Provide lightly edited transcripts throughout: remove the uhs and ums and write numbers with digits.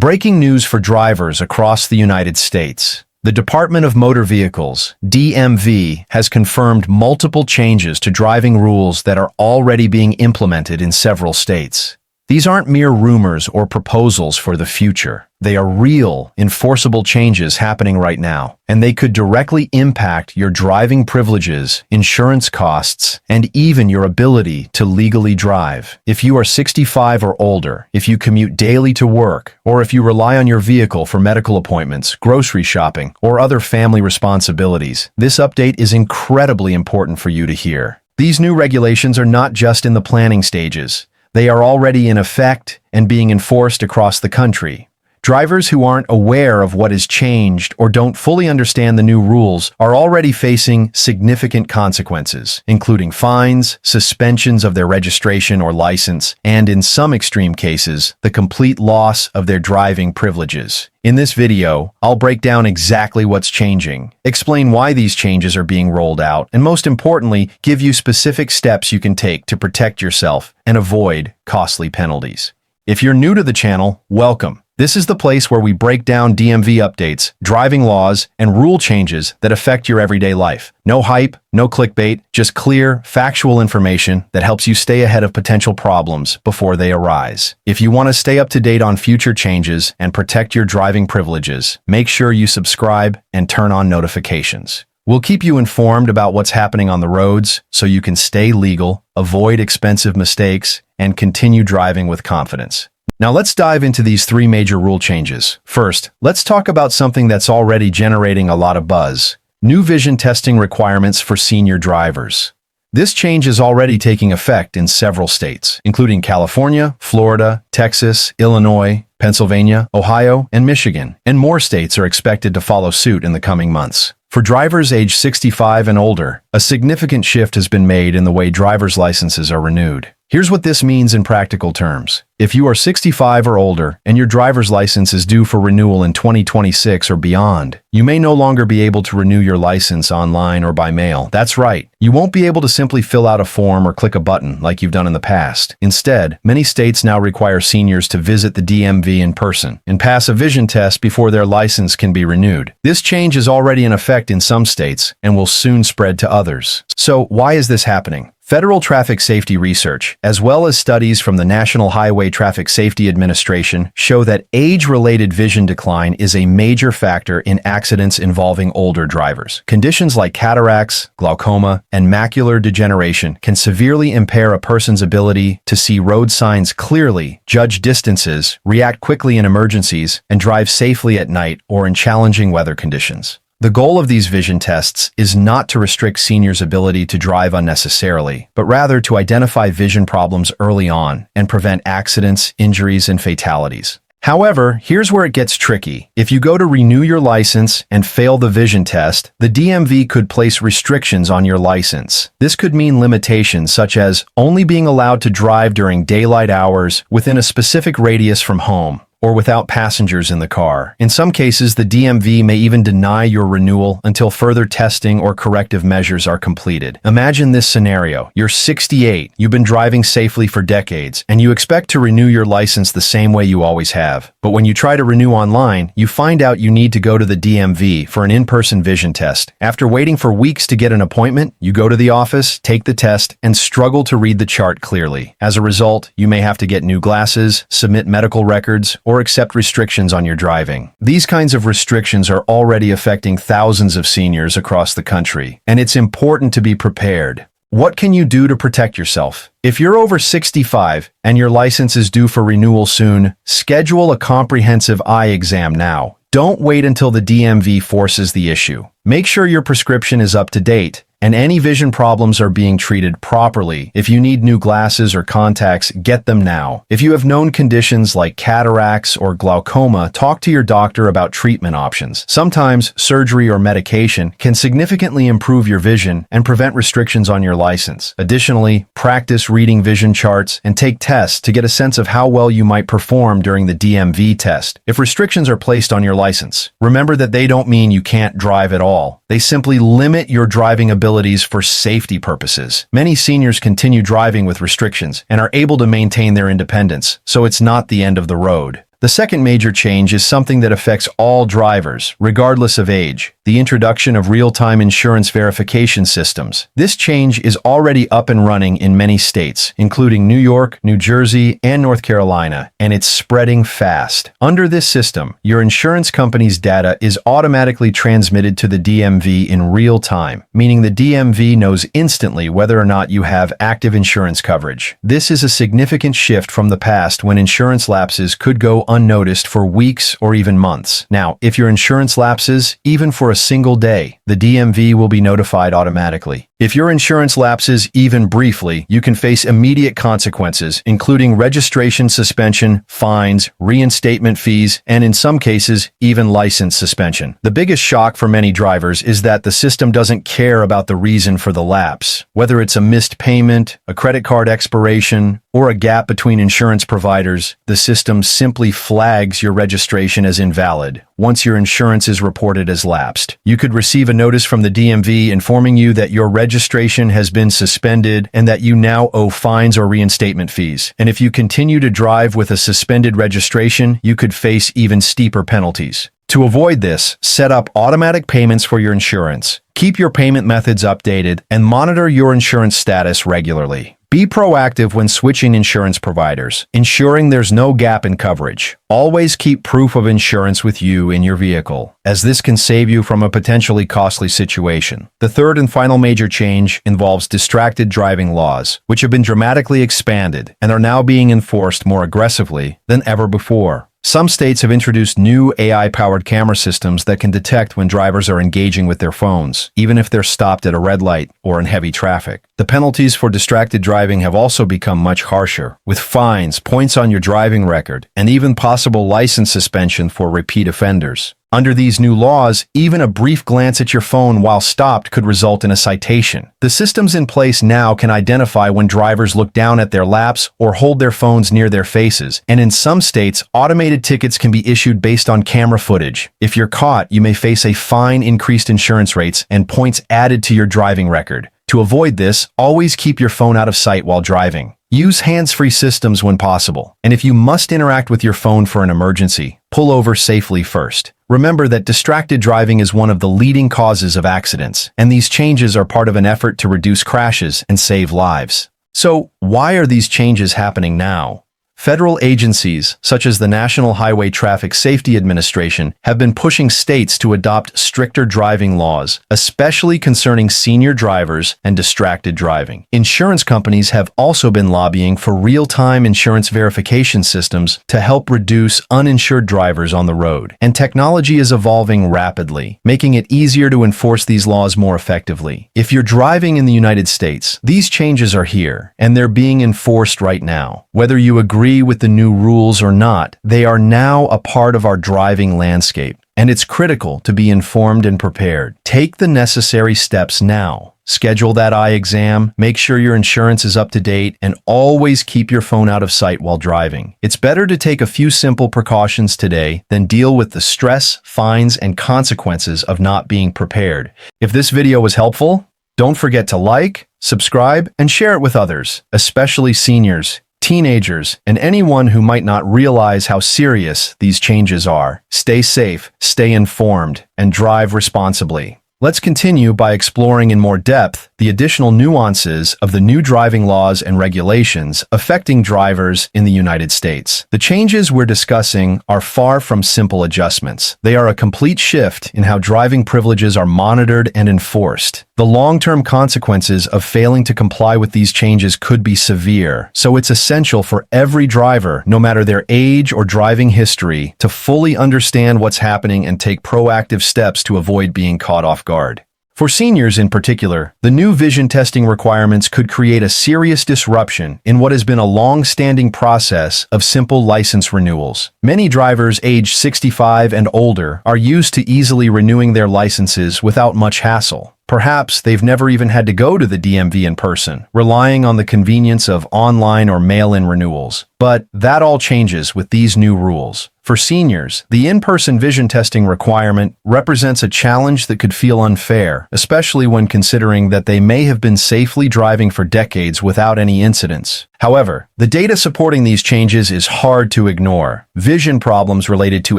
Breaking news for drivers across the United States. The Department of Motor Vehicles, DMV, has confirmed multiple changes to driving rules that are already being implemented in several states. These aren't mere rumors or proposals for the future. They are real, enforceable changes happening right now, and they could directly impact your driving privileges, insurance costs, and even your ability to legally drive. If you are 65 or older, if you commute daily to work, or if you rely on your vehicle for medical appointments, grocery shopping, or other family responsibilities, this update is incredibly important for you to hear. These new regulations are not just in the planning stages. They are already in effect and being enforced across the country. Drivers who aren't aware of what has changed or don't fully understand the new rules are already facing significant consequences, including fines, suspensions of their registration or license, and in some extreme cases, the complete loss of their driving privileges. In this video, I'll break down exactly what's changing, explain why these changes are being rolled out, and most importantly, give you specific steps you can take to protect yourself and avoid costly penalties. If you're new to the channel, welcome. This is the place where we break down DMV updates, driving laws, and rule changes that affect your everyday life. No hype, no clickbait, just clear, factual information that helps you stay ahead of potential problems before they arise. If you want to stay up to date on future changes and protect your driving privileges, make sure you subscribe and turn on notifications. We'll keep you informed about what's happening on the roads so you can stay legal, avoid expensive mistakes, and continue driving with confidence. Now let's dive into these three major rule changes. First, let's talk about something that's already generating a lot of buzz: new vision testing requirements for senior drivers. This change is already taking effect in several states, including California, Florida, Texas, Illinois, Pennsylvania, Ohio, and Michigan, and more states are expected to follow suit in the coming months. For drivers age 65 and older, a significant shift has been made in the way driver's licenses are renewed. Here's what this means in practical terms. If you are 65 or older and your driver's license is due for renewal in 2026 or beyond, you may no longer be able to renew your license online or by mail. That's right. You won't be able to simply fill out a form or click a button like you've done in the past. Instead, many states now require seniors to visit the DMV in person and pass a vision test before their license can be renewed. This change is already in effect in some states and will soon spread to others. So, why is this happening? Federal traffic safety research, as well as studies from the National Highway Traffic Safety Administration, show that age-related vision decline is a major factor in accidents involving older drivers. Conditions like cataracts, glaucoma, and macular degeneration can severely impair a person's ability to see road signs clearly, judge distances, react quickly in emergencies, and drive safely at night or in challenging weather conditions. The goal of these vision tests is not to restrict seniors' ability to drive unnecessarily, but rather to identify vision problems early on and prevent accidents, injuries, and fatalities. However, here's where it gets tricky. If you go to renew your license and fail the vision test, the DMV could place restrictions on your license. This could mean limitations such as only being allowed to drive during daylight hours within a specific radius from home, or without passengers in the car. In some cases, the DMV may even deny your renewal until further testing or corrective measures are completed. Imagine this scenario. You're 68, you've been driving safely for decades, and you expect to renew your license the same way you always have. But when you try to renew online, you find out you need to go to the DMV for an in-person vision test. After waiting for weeks to get an appointment, you go to the office, take the test, and struggle to read the chart clearly. As a result, you may have to get new glasses, submit medical records, or accept restrictions on your driving. These kinds of restrictions are already affecting thousands of seniors across the country, and it's important to be prepared. What can you do to protect yourself? If you're over 65 and your license is due for renewal soon, schedule a comprehensive eye exam now. Don't wait until the DMV forces the issue. Make sure your prescription is up to date and any vision problems are being treated properly. If you need new glasses or contacts, get them now. If you have known conditions like cataracts or glaucoma, talk to your doctor about treatment options. Sometimes surgery or medication can significantly improve your vision and prevent restrictions on your license. Additionally, practice reading vision charts and take tests to get a sense of how well you might perform during the DMV test. If restrictions are placed on your license, remember that they don't mean you can't drive at all. They simply limit your driving abilities for safety purposes. Many seniors continue driving with restrictions and are able to maintain their independence, so it's not the end of the road. The second major change is something that affects all drivers, regardless of age: the introduction of real-time insurance verification systems. This change is already up and running in many states, including New York, New Jersey, and North Carolina, and it's spreading fast. Under this system, your insurance company's data is automatically transmitted to the DMV in real time, meaning the DMV knows instantly whether or not you have active insurance coverage. This is a significant shift from the past when insurance lapses could go unnoticed for weeks or even months. Now, if your insurance lapses, even for a single day, the DMV will be notified automatically. If your insurance lapses even briefly, you can face immediate consequences, including registration suspension, fines, reinstatement fees, and in some cases, even license suspension. The biggest shock for many drivers is that the system doesn't care about the reason for the lapse. Whether it's a missed payment, a credit card expiration, or a gap between insurance providers, the system simply flags your registration as invalid once your insurance is reported as lapsed. You could receive a notice from the DMV informing you that your registration has been suspended and that you now owe fines or reinstatement fees. And if you continue to drive with a suspended registration, you could face even steeper penalties. To avoid this, set up automatic payments for your insurance. Keep your payment methods updated and monitor your insurance status regularly. Be proactive when switching insurance providers, ensuring there's no gap in coverage. Always keep proof of insurance with you in your vehicle, as this can save you from a potentially costly situation. The third and final major change involves distracted driving laws, which have been dramatically expanded and are now being enforced more aggressively than ever before. Some states have introduced new AI-powered camera systems that can detect when drivers are engaging with their phones, even if they're stopped at a red light or in heavy traffic. The penalties for distracted driving have also become much harsher, with fines, points on your driving record, and even possible license suspension for repeat offenders. Under these new laws, even a brief glance at your phone while stopped could result in a citation. The systems in place now can identify when drivers look down at their laps or hold their phones near their faces, and in some states, automated tickets can be issued based on camera footage. If you're caught, you may face a fine, increased insurance rates, and points added to your driving record. To avoid this, always keep your phone out of sight while driving. Use hands-free systems when possible, and if you must interact with your phone for an emergency, pull over safely first. Remember that distracted driving is one of the leading causes of accidents, and these changes are part of an effort to reduce crashes and save lives. So, why are these changes happening now? Federal agencies, such as the National Highway Traffic Safety Administration, have been pushing states to adopt stricter driving laws, especially concerning senior drivers and distracted driving. Insurance companies have also been lobbying for real-time insurance verification systems to help reduce uninsured drivers on the road. And technology is evolving rapidly, making it easier to enforce these laws more effectively. If you're driving in the United States, these changes are here, and they're being enforced right now. Whether you agree with the new rules or not, they are now a part of our driving landscape, and it's critical to be informed and prepared. Take the necessary steps now. Schedule that eye exam, make sure your insurance is up to date, and always keep your phone out of sight while driving. It's better to take a few simple precautions today than deal with the stress, fines, and consequences of not being prepared. If this video was helpful, don't forget to like, subscribe, and share it with others, especially seniors, teenagers, and anyone who might not realize how serious these changes are. Stay safe, stay informed, and drive responsibly. Let's continue by exploring in more depth the additional nuances of the new driving laws and regulations affecting drivers in the United States. The changes we're discussing are far from simple adjustments. They are a complete shift in how driving privileges are monitored and enforced. The long-term consequences of failing to comply with these changes could be severe, so it's essential for every driver, no matter their age or driving history, to fully understand what's happening and take proactive steps to avoid being caught off guard. For seniors in particular, the new vision testing requirements could create a serious disruption in what has been a long-standing process of simple license renewals. Many drivers aged 65 and older are used to easily renewing their licenses without much hassle. Perhaps they've never even had to go to the DMV in person, relying on the convenience of online or mail-in renewals. But that all changes with these new rules. For seniors, the in-person vision testing requirement represents a challenge that could feel unfair, especially when considering that they may have been safely driving for decades without any incidents. However, the data supporting these changes is hard to ignore. Vision problems related to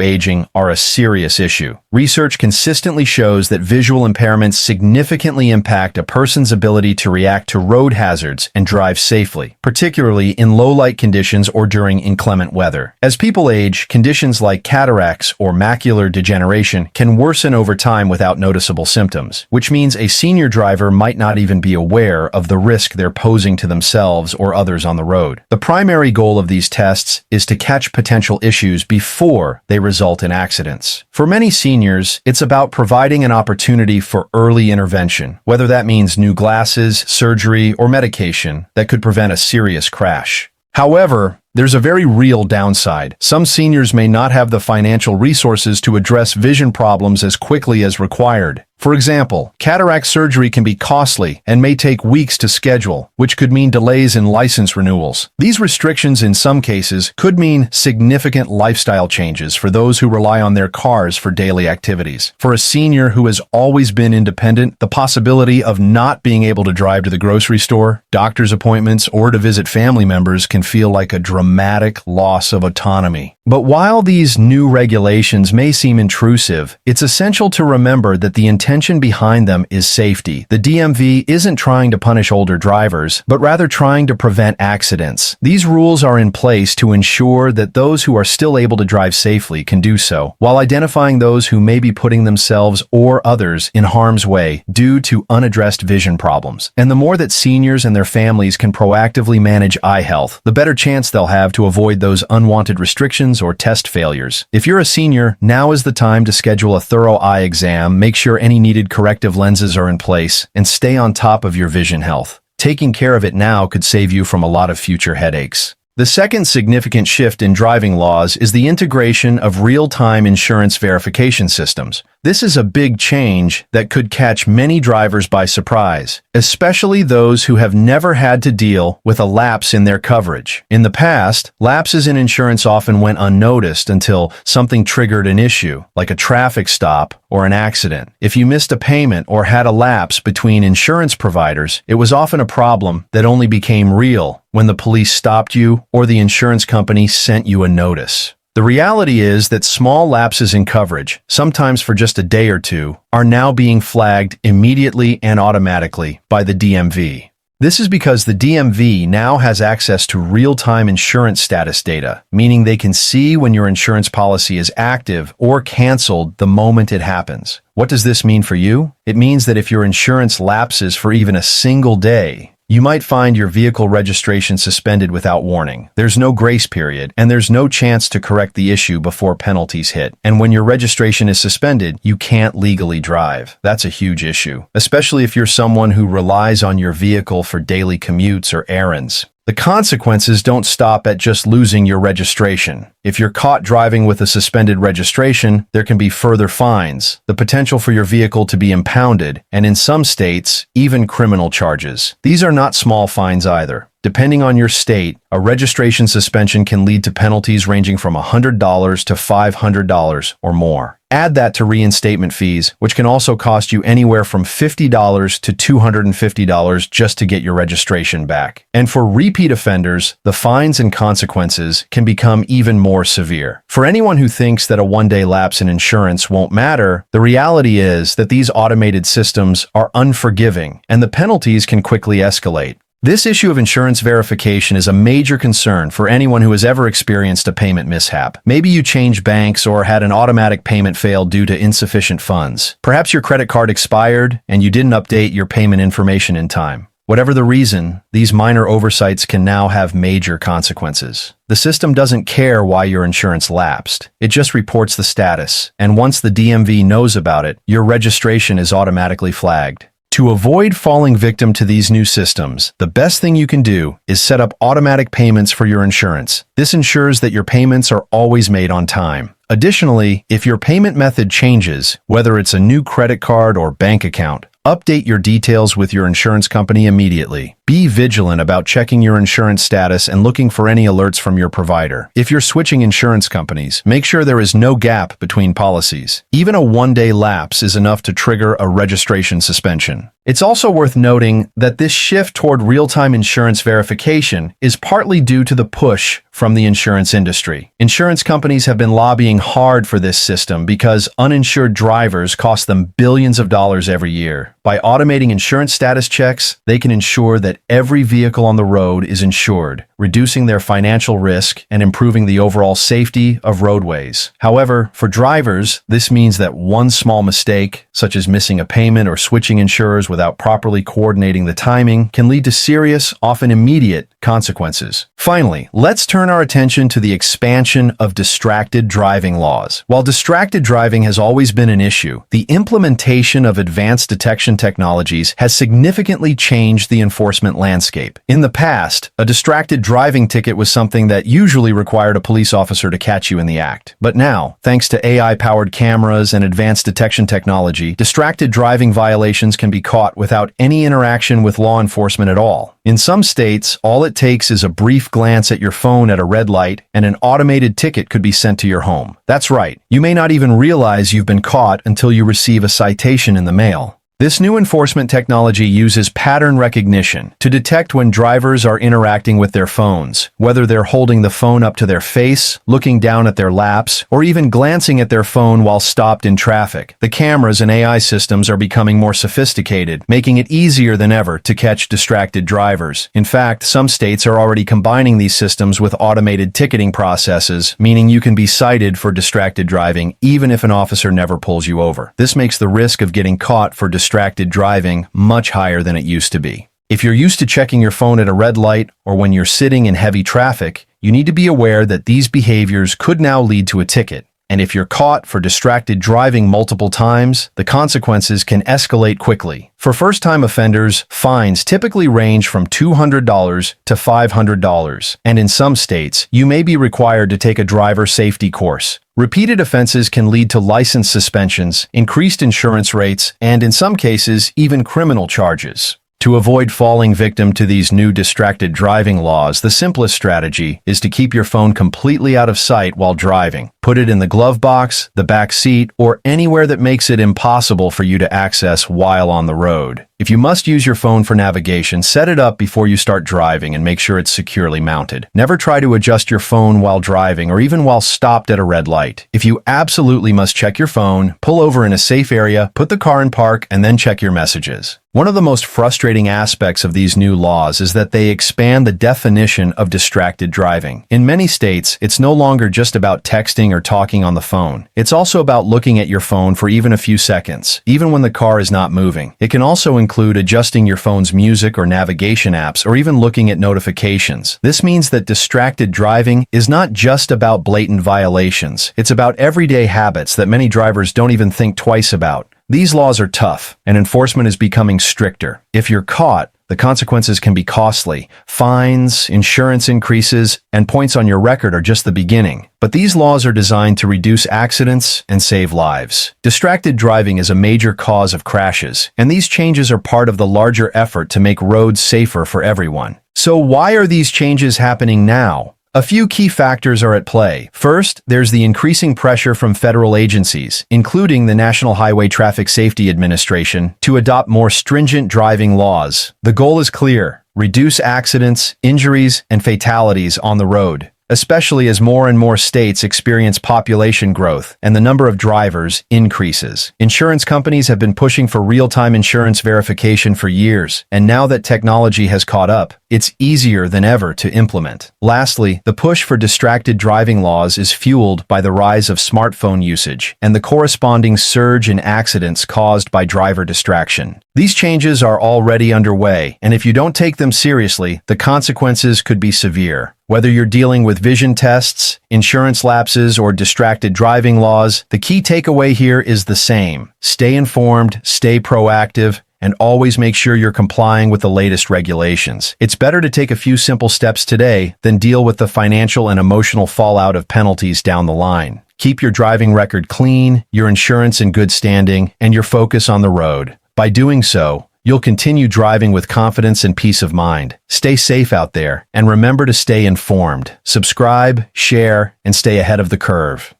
aging are a serious issue. Research consistently shows that visual impairments significantly impact a person's ability to react to road hazards and drive safely, particularly in low-light conditions or during inclement weather. As people age, conditions like cataracts or macular degeneration can worsen over time without noticeable symptoms, which means a senior driver might not even be aware of the risk they're posing to themselves or others on the road. The primary goal of these tests is to catch potential issues before they result in accidents. For many seniors, it's about providing an opportunity for early intervention, whether that means new glasses, surgery, or medication that could prevent a serious crash. However, there's a very real downside. Some seniors may not have the financial resources to address vision problems as quickly as required. For example, cataract surgery can be costly and may take weeks to schedule, which could mean delays in license renewals. These restrictions in some cases could mean significant lifestyle changes for those who rely on their cars for daily activities. For a senior who has always been independent, the possibility of not being able to drive to the grocery store, doctor's appointments, or to visit family members can feel like a dramatic loss of autonomy. But while these new regulations may seem intrusive, it's essential to remember that the intention behind them is safety. The DMV isn't trying to punish older drivers, but rather trying to prevent accidents. These rules are in place to ensure that those who are still able to drive safely can do so, while identifying those who may be putting themselves or others in harm's way due to unaddressed vision problems. And the more that seniors and their families can proactively manage eye health, the better chance they'll have to avoid those unwanted restrictions or test failures. If you're a senior, now is the time to schedule a thorough eye exam, make sure any needed corrective lenses are in place, and stay on top of your vision health. Taking care of it now could save you from a lot of future headaches. The second significant shift in driving laws is the integration of real-time insurance verification systems. This is a big change that could catch many drivers by surprise, especially those who have never had to deal with a lapse in their coverage. In the past, lapses in insurance often went unnoticed until something triggered an issue, like a traffic stop or an accident. If you missed a payment or had a lapse between insurance providers, it was often a problem that only became real when the police stopped you or the insurance company sent you a notice. The reality is that small lapses in coverage, sometimes for just a day or two, are now being flagged immediately and automatically by the DMV. This is because the DMV now has access to real-time insurance status data, meaning they can see when your insurance policy is active or canceled the moment it happens. What does this mean for you? It means that if your insurance lapses for even a single day, you might find your vehicle registration suspended without warning. There's no grace period, and there's no chance to correct the issue before penalties hit. And when your registration is suspended, you can't legally drive. That's a huge issue, especially if you're someone who relies on your vehicle for daily commutes or errands. The consequences don't stop at just losing your registration. If you're caught driving with a suspended registration, there can be further fines, the potential for your vehicle to be impounded, and in some states, even criminal charges. These are not small fines either. Depending on your state, a registration suspension can lead to penalties ranging from $100 to $500 or more. Add that to reinstatement fees, which can also cost you anywhere from $50 to $250 just to get your registration back. And for repeat offenders, the fines and consequences can become even more severe. For anyone who thinks that a one-day lapse in insurance won't matter, the reality is that these automated systems are unforgiving, and the penalties can quickly escalate. This issue of insurance verification is a major concern for anyone who has ever experienced a payment mishap. Maybe you changed banks or had an automatic payment fail due to insufficient funds. Perhaps your credit card expired and you didn't update your payment information in time. Whatever the reason, these minor oversights can now have major consequences. The system doesn't care why your insurance lapsed. It just reports the status, and once the DMV knows about it, your registration is automatically flagged. To avoid falling victim to these new systems, the best thing you can do is set up automatic payments for your insurance. This ensures that your payments are always made on time. Additionally, if your payment method changes, whether it's a new credit card or bank account, Update your details with your insurance company immediately. Be vigilant about checking your insurance status and looking for any alerts from your provider. If you're switching insurance companies, make sure there is no gap between policies. Even a one-day lapse is enough to trigger a registration suspension. It's also worth noting that this shift toward real-time insurance verification is partly due to the push from the insurance industry. Insurance companies have been lobbying hard for this system because uninsured drivers cost them billions of dollars every year. By automating insurance status checks, they can ensure that every vehicle on the road is insured, reducing their financial risk and improving the overall safety of roadways. However, for drivers, this means that one small mistake, such as missing a payment or switching insurers without properly coordinating the timing, can lead to serious, often immediate, consequences. Finally, let's turn our attention to the expansion of distracted driving laws. While distracted driving has always been an issue, the implementation of advanced detection technologies has significantly changed the enforcement landscape. In the past, a distracted driving ticket was something that usually required a police officer to catch you in the act. But now, thanks to AI-powered cameras and advanced detection technology, distracted driving violations can be caught without any interaction with law enforcement at all. In some states, all it takes is a brief glance at your phone at a red light, and an automated ticket could be sent to your home. That's right, you may not even realize you've been caught until you receive a citation in the mail. This new enforcement technology uses pattern recognition to detect when drivers are interacting with their phones, whether they're holding the phone up to their face, looking down at their laps, or even glancing at their phone while stopped in traffic. The cameras and AI systems are becoming more sophisticated, making it easier than ever to catch distracted drivers. In fact, some states are already combining these systems with automated ticketing processes, meaning you can be cited for distracted driving even if an officer never pulls you over. This makes the risk of getting caught for distracted driving much higher than it used to be. If you're used to checking your phone at a red light or when you're sitting in heavy traffic, you need to be aware that these behaviors could now lead to a ticket. And if you're caught for distracted driving multiple times, the consequences can escalate quickly. For first-time offenders, fines typically range from $200 to $500, and in some states, you may be required to take a driver safety course. Repeated offenses can lead to license suspensions, increased insurance rates, and in some cases, even criminal charges. To avoid falling victim to these new distracted driving laws, the simplest strategy is to keep your phone completely out of sight while driving. Put it in the glove box, the back seat, or anywhere that makes it impossible for you to access while on the road. If you must use your phone for navigation, set it up before you start driving and make sure it's securely mounted. Never try to adjust your phone while driving or even while stopped at a red light. If you absolutely must check your phone, pull over in a safe area, put the car in park, and then check your messages. One of the most frustrating aspects of these new laws is that they expand the definition of distracted driving. In many states, it's no longer just about texting or talking on the phone. It's also about looking at your phone for even a few seconds, even when the car is not moving. It can also include adjusting your phone's music or navigation apps, or even looking at notifications. This means that distracted driving is not just about blatant violations. It's about everyday habits that many drivers don't even think twice about. These laws are tough, and enforcement is becoming stricter. If you're caught, the consequences can be costly. Fines, insurance increases, and points on your record are just the beginning. But these laws are designed to reduce accidents and save lives. Distracted driving is a major cause of crashes, and these changes are part of the larger effort to make roads safer for everyone. So why are these changes happening now? A few key factors are at play. First, there's the increasing pressure from federal agencies, including the National Highway Traffic Safety Administration, to adopt more stringent driving laws. The goal is clear: reduce accidents, injuries, and fatalities on the road, especially as more and more states experience population growth and the number of drivers increases. Insurance companies have been pushing for real-time insurance verification for years, and now that technology has caught up, it's easier than ever to implement. Lastly, the push for distracted driving laws is fueled by the rise of smartphone usage and the corresponding surge in accidents caused by driver distraction. These changes are already underway, and if you don't take them seriously, the consequences could be severe. Whether you're dealing with vision tests, insurance lapses, or distracted driving laws, the key takeaway here is the same. Stay informed, stay proactive, and always make sure you're complying with the latest regulations. It's better to take a few simple steps today than deal with the financial and emotional fallout of penalties down the line. Keep your driving record clean, your insurance in good standing, and your focus on the road. By doing so, you'll continue driving with confidence and peace of mind. Stay safe out there, and remember to stay informed. Subscribe, share, and stay ahead of the curve.